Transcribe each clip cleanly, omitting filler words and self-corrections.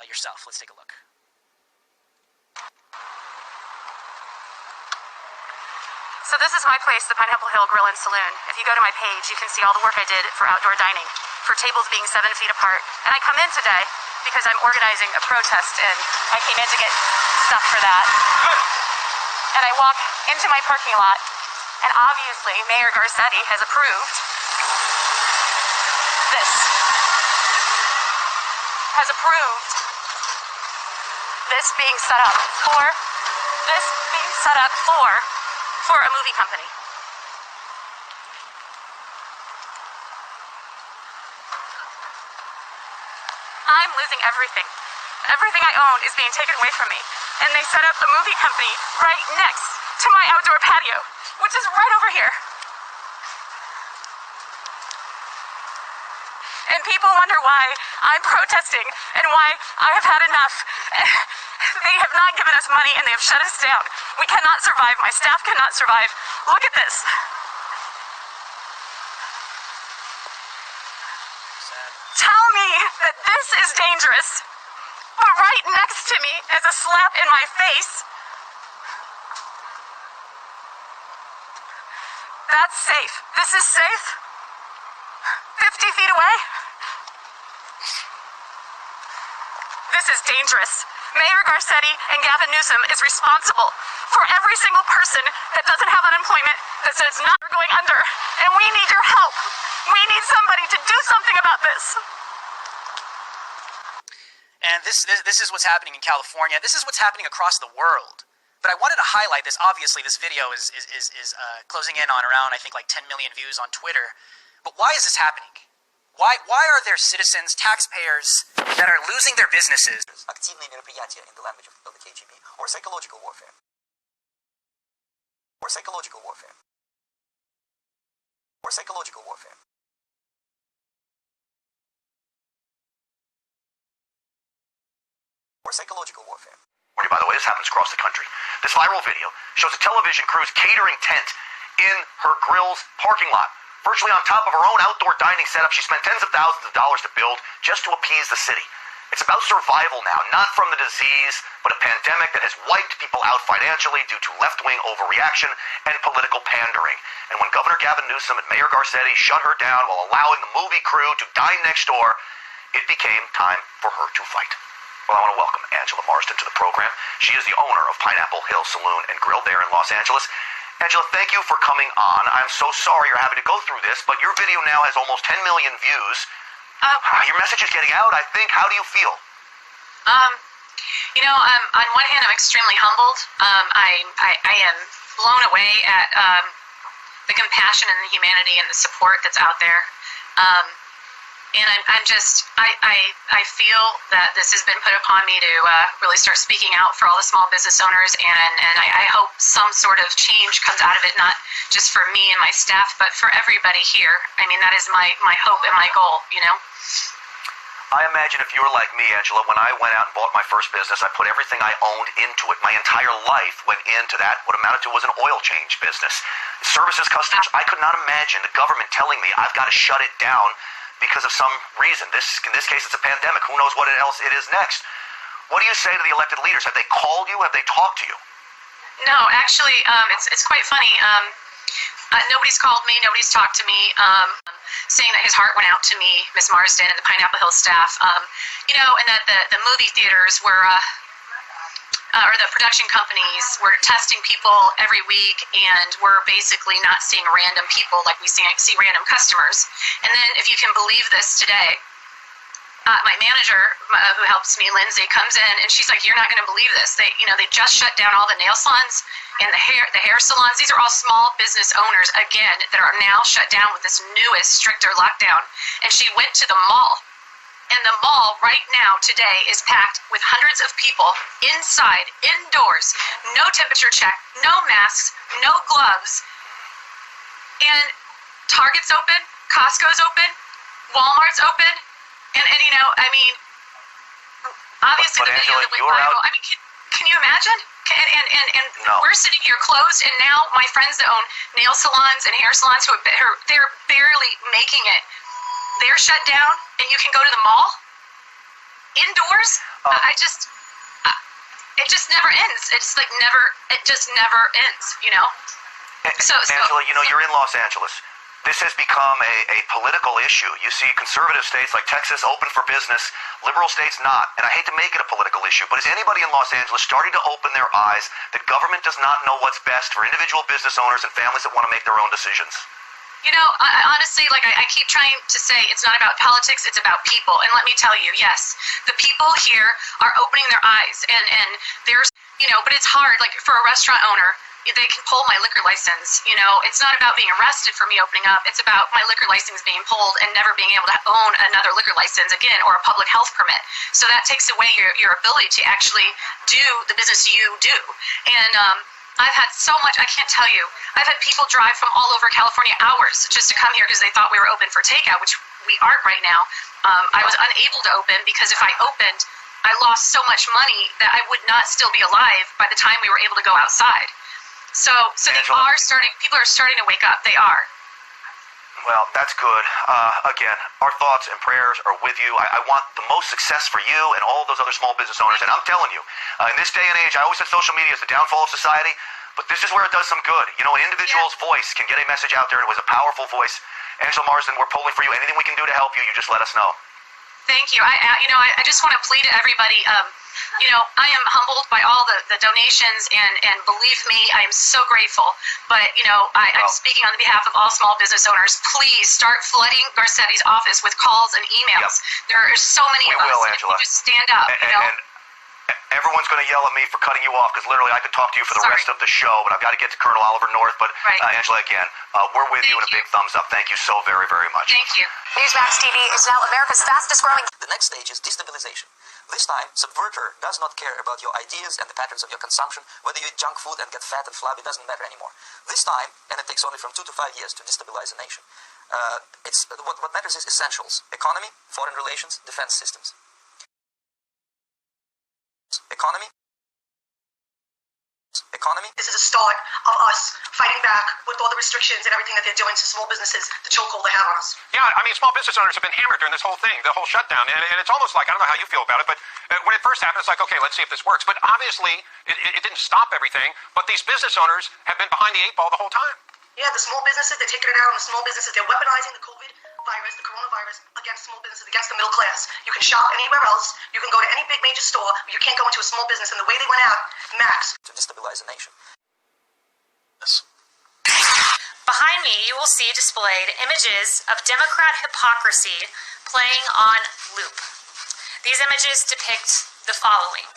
yourself. Let's take a look. So this is my place, the Pineapple Hill Grill and Saloon. If you go to my page, you can see all the work I did for outdoor dining, for tables being 7 feet apart. And I come in today because I'm organizing a protest, and I came in to get stuff for that. And I walk into my parking lot, and obviously Mayor Garcetti has approved this. Has approved this being set up for a movie company. I'm losing everything. Everything I own is being taken away from me. And they set up a movie company right next to my outdoor patio, which is right over here. And people wonder why I'm protesting and why I have had enough. They have not given us money and they have shut us down. We cannot survive. My staff cannot survive. Look at this. Tell me that this is dangerous. But right next to me is a slap in my face. That's safe. This is safe. 50 feet away. This is dangerous. Mayor Garcetti and Gavin Newsom is responsible for every single person that doesn't have unemployment, that says not going under. And we need your help. We need somebody to do something about this. And this is what's happening in California. This is what's happening across the world. But I wanted to highlight this. Obviously, this video is closing in on around, I think, like 10 million views on Twitter. But why is this happening? Why are there citizens, taxpayers, that are losing their businesses? Активные мероприятия in the language of the KGB, or psychological warfare. Or psychological warfare. Or psychological warfare. Or psychological warfare. By the way, this happens across the country. This viral video shows a television crew's catering tent in her grill's parking lot. Virtually on top of her own outdoor dining setup she spent tens of thousands of dollars to build just to appease the city. It's about survival now, not from the disease, but a pandemic that has wiped people out financially due to left-wing overreaction and political pandering. And when Governor Gavin Newsom and Mayor Garcetti shut her down while allowing the movie crew to dine next door, it became time for her to fight. Well, I want to welcome Angela Marsden to the program. She is the owner of Pineapple Hill Saloon and Grill there in Los Angeles. Angela, thank you for coming on. I'm so sorry you're having to go through this, but your video now has almost 10 million views. Your message is getting out, I think. How do you feel? On one hand, I'm extremely humbled. I am blown away at the compassion and the humanity and the support that's out there. And I feel that this has been put upon me to really start speaking out for all the small business owners, and I hope some sort of change comes out of it, not just for me and my staff, but for everybody here. I mean, that is my hope and my goal, you know? I imagine if you were like me, Angela, when I went out and bought my first business, I put everything I owned into it. My entire life went into that. What amounted to was an oil change business. Services, customers, I could not imagine the government telling me I've got to shut it down because of some reason. In this case, it's a pandemic. Who knows what else it is next? What do you say to the elected leaders? Have they called you? Have they talked to you? No, actually, it's quite funny. Nobody's called me. Nobody's talked to me, saying that his heart went out to me, Miss Marsden, and the Pineapple Hill staff. And that the movie theaters were, or the production companies were testing people every week, and we're basically not seeing random people like we see random customers. And then, if you can believe this, today, my manager, who helps me, Lindsay, comes in and she's like, "You're not going to believe this. They just shut down all the nail salons and the hair salons. These are all small business owners, again, that are now shut down with this newest, stricter lockdown." And she went to the mall. And the mall right now, today, is packed with hundreds of people inside, indoors, no temperature check, no masks, no gloves. And Target's open, Costco's open, Walmart's open, and obviously but the video Angela, that went viral. I mean, can you imagine? And no. We're sitting here closed, and now my friends that own nail salons and hair salons, they're barely making it. They're shut down, and you can go to the mall, indoors, it just never ends. It's like it just never ends, you know? Angela, you know, you're in Los Angeles. This has become a political issue. You see conservative states like Texas open for business, liberal states not. And I hate to make it a political issue, but is anybody in Los Angeles starting to open their eyes that government does not know what's best for individual business owners and families that want to make their own decisions? You know, honestly, like I keep trying to say, it's not about politics, it's about people. And let me tell you, yes, the people here are opening their eyes. And there's, you know, but it's hard, like for a restaurant owner, they can pull my liquor license. You know, it's not about being arrested for me opening up. It's about my liquor license being pulled and never being able to own another liquor license again, or a public health permit. So that takes away your ability to actually do the business you do. And I've had so much, I can't tell you. I've had people drive from all over California hours just to come here because they thought we were open for takeout, which we aren't right now. I was unable to open because if I opened, I lost so much money that I would not still be alive by the time we were able to go outside. So people are starting to wake up. They are. Well, that's good. Again, our thoughts and prayers are with you. I want the most success for you and all those other small business owners. And I'm telling you, in this day and age, I always said social media is the downfall of society, but this is where it does some good. You know, an individual's voice can get a message out there, and it was a powerful voice. Angela Marsden, we're pulling for you. Anything we can do to help you, you just let us know. Thank you. I just want to plead to everybody. You know, I am humbled by all the donations, and believe me, I am so grateful. But, you know, I'm speaking on behalf of all small business owners. Please start flooding Garcetti's office with calls and emails. Yep. There are so many of us. We will, Angela. Just stand up, you know? And everyone's going to yell at me for cutting you off, because literally I could talk to you for the rest of the show, but I've got to get to Colonel Oliver North. But, Angela, again, we're with you, and a big thumbs up. Thank you so very, very much. Thank you. Newsmax TV is now America's fastest growing. The next stage is destabilization. This time, subverter does not care about your ideas and the patterns of your consumption. Whether you eat junk food and get fat and flabby doesn't matter anymore. This time, and it takes only from 2 to 5 years to destabilize a nation, what matters is essentials: economy, foreign relations, defense systems. Economy. This is a start of us fighting back with all the restrictions and everything that they're doing to small businesses, the chokehold they have on us. Yeah, I mean, small business owners have been hammered during this whole thing, the whole shutdown, and it's almost like, I don't know how you feel about it, but when it first happened, it's like, okay, let's see if this works. But obviously, it didn't stop everything, but these business owners have been behind the 8 ball the whole time. Yeah, the small businesses, they're taking it out on the small businesses. They're weaponizing the COVID virus, the coronavirus, against small businesses, against the middle class. You can shop anywhere else. You can go to any big major store. You can't go into a small business. And the way they went out, max. To destabilize a nation. Behind me, you will see displayed images of Democrat hypocrisy playing on loop. These images depict the following.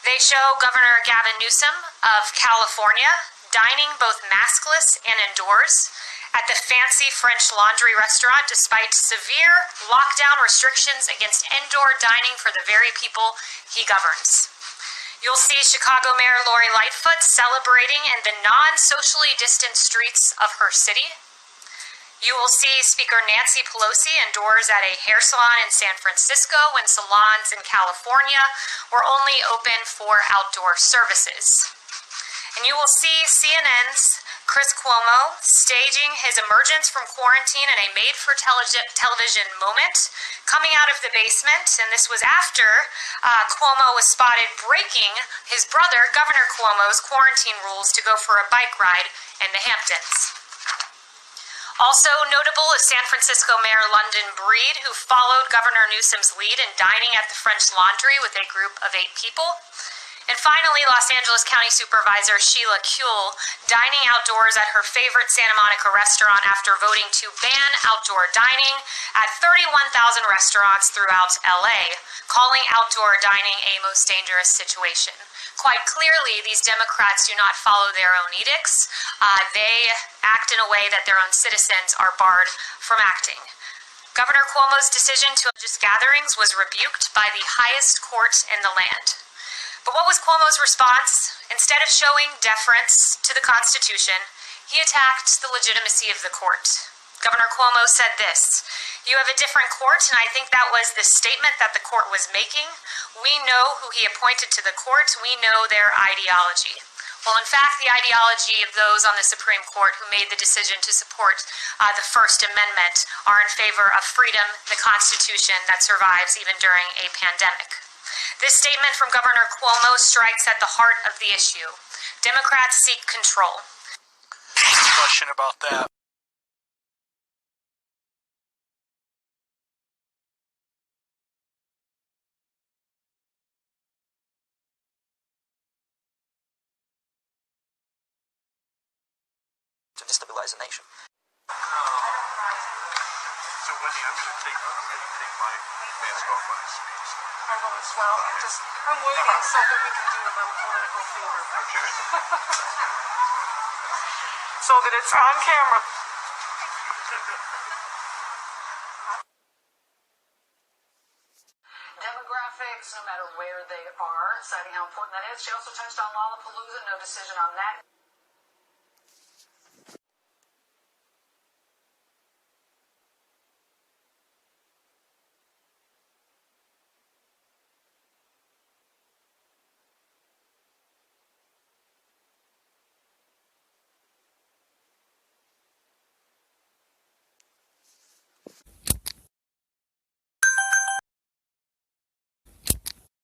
They show Governor Gavin Newsom of California dining both maskless and indoors at the fancy French Laundry restaurant despite severe lockdown restrictions against indoor dining for the very people he governs. You'll see Chicago Mayor Lori Lightfoot celebrating in the non-socially distant streets of her city. You will see Speaker Nancy Pelosi indoors at a hair salon in San Francisco when salons in California were only open for outdoor services. And you will see CNN's Chris Cuomo staging his emergence from quarantine in a made-for-television moment, coming out of the basement, and this was after Cuomo was spotted breaking his brother, Governor Cuomo's quarantine rules to go for a bike ride in the Hamptons. Also notable is San Francisco Mayor London Breed, who followed Governor Newsom's lead in dining at the French Laundry with a group of 8 people. And finally, Los Angeles County Supervisor Sheila Kuehl dining outdoors at her favorite Santa Monica restaurant after voting to ban outdoor dining at 31,000 restaurants throughout LA, calling outdoor dining a most dangerous situation. Quite clearly, these Democrats do not follow their own edicts. They act in a way that their own citizens are barred from acting. Governor Cuomo's decision to just gatherings was rebuked by the highest court in the land. But what was Cuomo's response? Instead of showing deference to the Constitution, he attacked the legitimacy of the court. Governor Cuomo said this: "You have a different court, and I think that was the statement that the court was making. We know who he appointed to the court. We know their ideology. Well, in fact, the ideology of those on the Supreme Court who made the decision to support the First Amendment are in favor of freedom, the Constitution that survives even during a pandemic. This statement from Governor Cuomo strikes at the heart of the issue. Democrats seek control. Question about that. To destabilize a nation. So Wendy, I'm going to take my mask off on this speech. I will as well. I'm waiting so that we can do a little political theater. Okay. So that it's on camera. Demographics, no matter where they are, citing how important that is. She also touched on Lollapalooza, no decision on that.